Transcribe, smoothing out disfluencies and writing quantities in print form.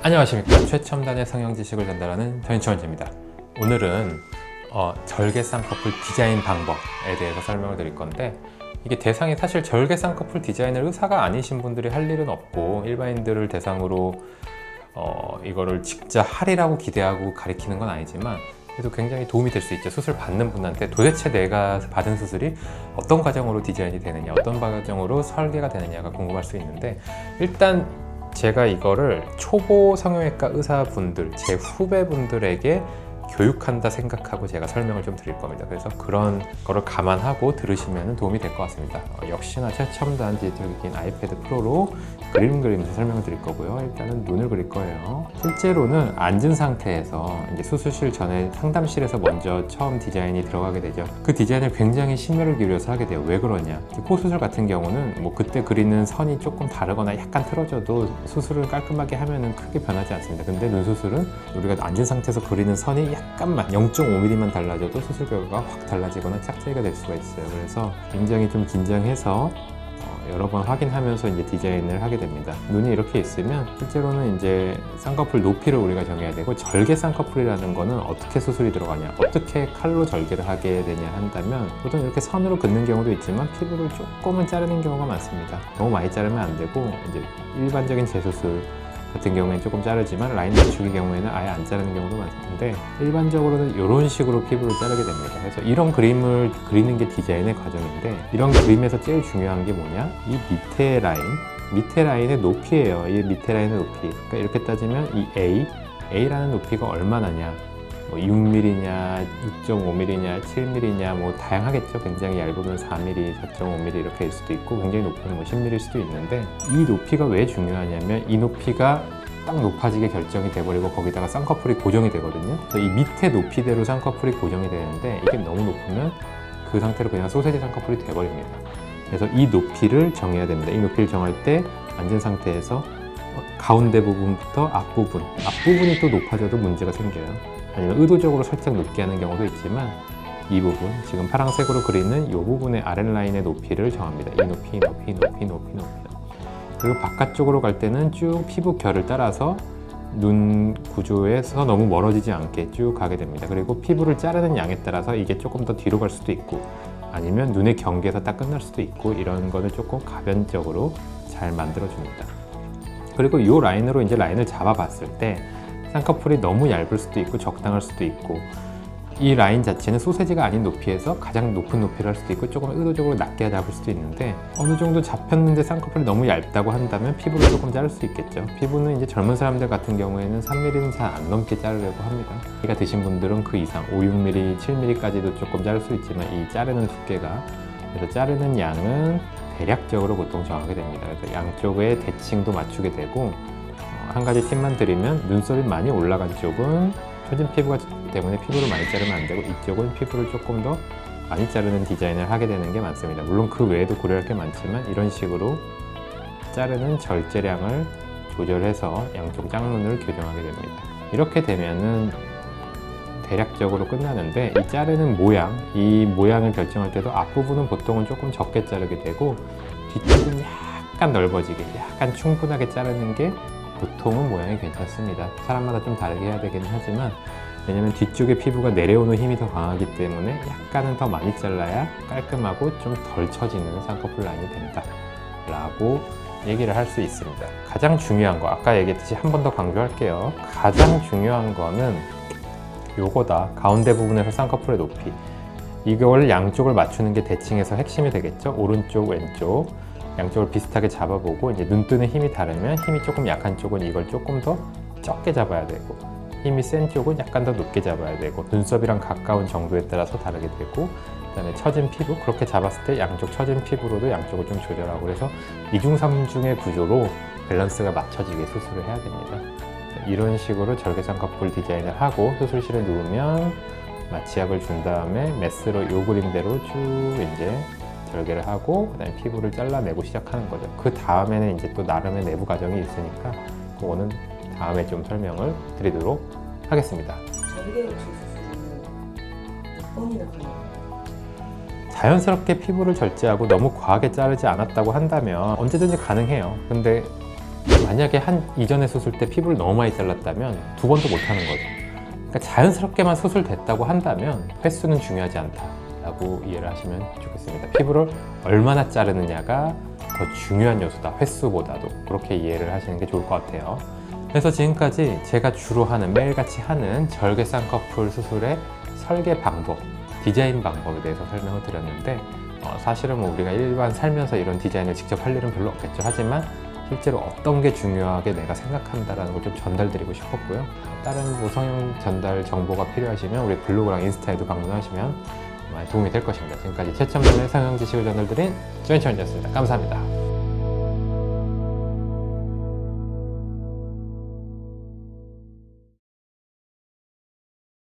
안녕하십니까. 최첨단의 성형 지식을 전달하는 전인치원지입니다. 오늘은 절개 쌍꺼풀 디자인 방법에 대해서 설명을 드릴 건데, 이게 대상이 사실 절개 쌍꺼풀 디자인을 의사가 아니신 분들이 할 일은 없고, 일반인들을 대상으로 이거를 직접 하리라고 기대하고 가리키는 건 아니지만 그래도 굉장히 도움이 될 수 있죠. 수술 받는 분한테 도대체 내가 받은 수술이 어떤 과정으로 디자인이 되느냐, 어떤 과정으로 설계가 되느냐가 궁금할 수 있는데, 일단 제가 이거를 초보 성형외과 의사분들, 제 후배분들에게 교육한다 생각하고 제가 설명을 좀 드릴 겁니다. 그래서 그런 거를 감안하고 들으시면 도움이 될 것 같습니다. 역시나 최첨단 디지털기기인 아이패드 프로로 그림 그리면서 설명을 드릴 거고요. 일단은 눈을 그릴 거예요. 실제로는 앉은 상태에서 이제 수술실 전에 상담실에서 먼저 처음 디자인이 들어가게 되죠. 그 디자인을 굉장히 심혈을 기울여서 하게 돼요. 왜 그러냐? 코 수술 같은 경우는 뭐 그때 그리는 선이 조금 다르거나 약간 틀어져도 수술을 깔끔하게 하면은 크게 변하지 않습니다. 근데 눈 수술은 우리가 앉은 상태에서 그리는 선이 약간만 0.5mm만 달라져도 수술 결과가 확 달라지거나 착자가 될 수가 있어요. 그래서 굉장히 좀 긴장해서 여러 번 확인하면서 이제 디자인을 하게 됩니다. 눈이 이렇게 있으면 실제로는 이제 쌍꺼풀 높이를 우리가 정해야 되고, 절개 쌍꺼풀이라는 거는 어떻게 수술이 들어가냐, 어떻게 칼로 절개를 하게 되냐 한다면, 보통 이렇게 선으로 긋는 경우도 있지만 피부를 조금은 자르는 경우가 많습니다. 너무 많이 자르면 안 되고, 이제 일반적인 재수술 같은 경우에는 조금 자르지만 라인 맞추기 경우에는 아예 안 자르는 경우도 많은데, 일반적으로는 이런 식으로 피부를 자르게 됩니다. 그래서 이런 그림을 그리는 게 디자인의 과정인데, 이런 그림에서 제일 중요한 게 뭐냐? 이 밑에 라인의 높이예요. 이 밑에 라인의 높이. 그러니까 이렇게 따지면 이 A라는 높이가 얼마나냐? 뭐 6mm냐, 6.5mm냐, 7mm냐, 뭐 다양하겠죠. 굉장히 얇으면 4mm, 4.5mm 이렇게 일 수도 있고, 굉장히 높으면 뭐 10mm일 수도 있는데, 이 높이가 왜 중요하냐면 이 높이가 딱 높아지게 결정이 돼버리고 거기다가 쌍꺼풀이 고정이 되거든요. 그래서 이 밑에 높이대로 쌍꺼풀이 고정이 되는데, 이게 너무 높으면 그 상태로 그냥 소세지 쌍꺼풀이 돼버립니다. 그래서 이 높이를 정해야 됩니다. 이 높이를 정할 때 앉은 상태에서 가운데 부분부터 앞부분이 또 높아져도 문제가 생겨요. 아니면 의도적으로 살짝 높게 하는 경우도 있지만, 이 부분, 지금 파란색으로 그리는 이 부분의 아랫라인의 높이를 정합니다. 이 높이. 그리고 바깥쪽으로 갈 때는 쭉 피부 결을 따라서 눈 구조에서 너무 멀어지지 않게 쭉 가게 됩니다. 그리고 피부를 자르는 양에 따라서 이게 조금 더 뒤로 갈 수도 있고, 아니면 눈의 경계에서 딱 끝날 수도 있고, 이런 거는 조금 가변적으로 잘 만들어줍니다. 그리고 이 라인으로 이제 라인을 잡아봤을 때 쌍꺼풀이 너무 얇을 수도 있고 적당할 수도 있고, 이 라인 자체는 소세지가 아닌 높이에서 가장 높은 높이를 할 수도 있고, 조금 의도적으로 낮게 잡을 수도 있는데, 어느 정도 잡혔는데 쌍꺼풀이 너무 얇다고 한다면 피부를 조금 자를 수 있겠죠. 피부는 이제 젊은 사람들 같은 경우에는 3mm는 잘 안 넘게 자르려고 합니다. 나이가 드신 분들은 그 이상 5, 6mm, 7mm까지도 조금 자를 수 있지만, 이 자르는 두께가, 그래서 자르는 양은 대략적으로 보통 정하게 됩니다. 그래서 양쪽의 대칭도 맞추게 되고, 한 가지 팁만 드리면, 눈썹이 많이 올라간 쪽은 처진 피부가 때문에 피부를 많이 자르면 안 되고, 이쪽은 피부를 조금 더 많이 자르는 디자인을 하게 되는 게 많습니다. 물론 그 외에도 고려할 게 많지만, 이런 식으로 자르는 절제량을 조절해서 양쪽 짝눈을 교정하게 됩니다. 이렇게 되면은 대략적으로 끝나는데, 이 자르는 모양, 이 모양을 결정할 때도 앞부분은 보통은 조금 적게 자르게 되고, 뒤쪽은 약간 넓어지게, 약간 충분하게 자르는 게 보통은 모양이 괜찮습니다. 사람마다 좀 다르게 해야 되긴 하지만, 왜냐면 뒤쪽에 피부가 내려오는 힘이 더 강하기 때문에 약간은 더 많이 잘라야 깔끔하고 좀 덜 처지는 쌍꺼풀 라인이 된다 라고 얘기를 할 수 있습니다. 가장 중요한 거, 아까 얘기했듯이 한 번 더 강조할게요. 가장 중요한 거는 요거다. 가운데 부분에서 쌍꺼풀의 높이, 이걸 양쪽을 맞추는 게 대칭에서 핵심이 되겠죠. 오른쪽 왼쪽 양쪽을 비슷하게 잡아보고, 이제 눈 뜨는 힘이 다르면 힘이 조금 약한 쪽은 이걸 조금 더 적게 잡아야 되고, 힘이 센 쪽은 약간 더 높게 잡아야 되고, 눈썹이랑 가까운 정도에 따라서 다르게 되고, 그 다음에 처진 피부, 그렇게 잡았을 때 양쪽 처진 피부로도 양쪽을 좀 조절하고, 그래서 이중삼중의 구조로 밸런스가 맞춰지게 수술을 해야 됩니다. 이런 식으로 절개 쌍꺼풀 디자인을 하고 수술실에 누우면 마취약을 준 다음에 메스로 요 그림대로 쭉 이제 절개를 하고, 그다음에 피부를 잘라내고 시작하는 거죠. 그 다음에는 이제 또 나름의 내부 과정이 있으니까 그거는 다음에 좀 설명을 드리도록 하겠습니다. 절개 수술은 몇 번이나 가능해요? 자연스럽게 피부를 절제하고 너무 과하게 자르지 않았다고 한다면 언제든지 가능해요. 근데 만약에 한 이전에 수술 때 피부를 너무 많이 잘랐다면 두 번도 못 하는 거죠. 그러니까 자연스럽게만 수술됐다고 한다면 횟수는 중요하지 않다라고 이해를 하시면 좋겠습니다. 피부를 얼마나 자르느냐가 더 중요한 요소다, 횟수보다도. 그렇게 이해를 하시는 게 좋을 것 같아요. 그래서 지금까지 제가 주로 하는, 매일같이 하는 절개 쌍꺼풀 수술의 설계 방법, 디자인 방법에 대해서 설명을 드렸는데 사실은 뭐 우리가 일반 살면서 이런 디자인을 직접 할 일은 별로 없겠죠. 하지만 실제로 어떤 게 중요하게 내가 생각한다라는 걸 좀 전달드리고 싶었고요. 다른 무성형 전달 정보가 필요하시면 우리 블로그랑 인스타에도 방문하시면 많이 도움이 될 것입니다. 지금까지 최첨단의 성형 지식을 전달드린 조현철이었습니다. 감사합니다.